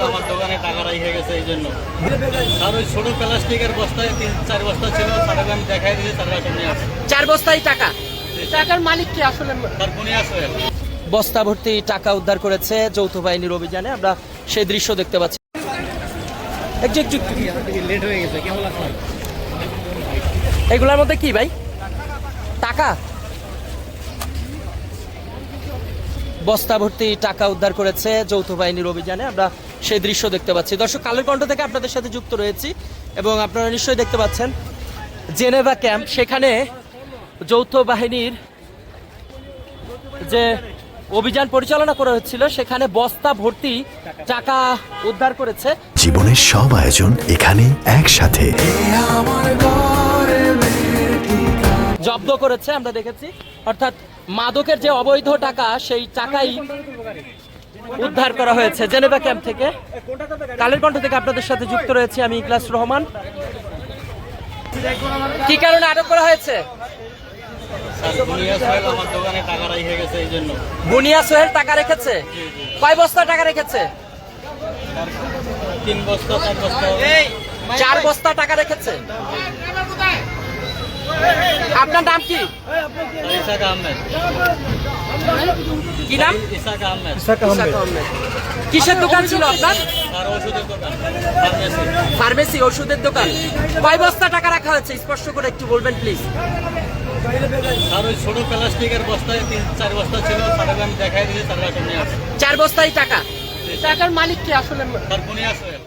আমার দোকানে টাকা রেখে গেছে এই জন্য। আর ওই ছোট প্লাস্টিকের বস্তায় 3-4 বস্তা ছিল, তারপরে আমি দেখাই দিয়েছি, তার কাছে নিয়ে আসে 4 বস্তায় টাকা। টাকার মালিক কি আসলে? তার বুনিয়া সোহেল। বস্তা ভর্তি টাকা উদ্ধার করেছে যৌথ বাহিনীর অভিযানে, আমরা সেই দৃশ্য দেখতে পাচ্ছি। লেট হয়ে গেছে, কেমন লাগছে? এগুলোর মধ্যে কি ভাই? টাকা। বস্তা ভর্তি টাকা উদ্ধার করেছে যৌথ বাহিনীর অভিযানে, আমরা সেই দৃশ্য দেখতে পাচ্ছি। দর্শক, কালের কণ্ঠ থেকে আপনাদের সাথে যুক্ত রয়েছি এবং আপনারা নিশ্চয়ই দেখতে পাচ্ছেন জেনেভা ক্যাম্প, সেখানে যৌথ বাহিনীর যে অভিযান পরিচালনা করা হচ্ছিল সেখানে বস্তা ভর্তি টাকা উদ্ধার করেছে। জীবনের সব আয়োজন এখানে একসাথে জব্দ করেছে, আমরা দেখেছি। অর্থাৎ মাদকের যে অবৈধ টাকা, সেই টাকাই উদ্ধার করা হয়েছে জেনেভা ক্যাম্প থেকে। কালের কণ্ঠ থেকে আপনাদের সাথে যুক্ত রয়েছে আমি ইকলাস রহমান। কি কারণে আটক করা হয়েছে? বুনিয়া সোহেল আমার দোকানে টাকা রেখে গেছে এই জন্য। বুনিয়া সোহেল টাকা রেখেছে? কয় বস্তা টাকা রেখেছে? 3 বস্তা 4 বস্তা। 4 বস্তা টাকা রেখেছে। আপনার নাম কি? ইসাক আহমেদ। কি নাম? ইসাক আহমেদ। ইসাক আহমেদ। কিসের দোকান ছিল আপনার? আর ওষুধের দোকান, ফার্মেসি। ফার্মেসি, ওষুধের দোকান। কয় বস্তা টাকা রাখা হয়েছে স্পষ্ট করে একটু বলবেন প্লিজ। আর ওই ছোট প্লাস্টিকের বস্তায় 3-4 বস্তা ছিল, তারপরে আমি দেখাই দিয়েছি, তার কাছে নিয়ে আসে 4 বস্তায় টাকা। টাকার মালিক কি আসলে? তার বুনিয়া সোহেল।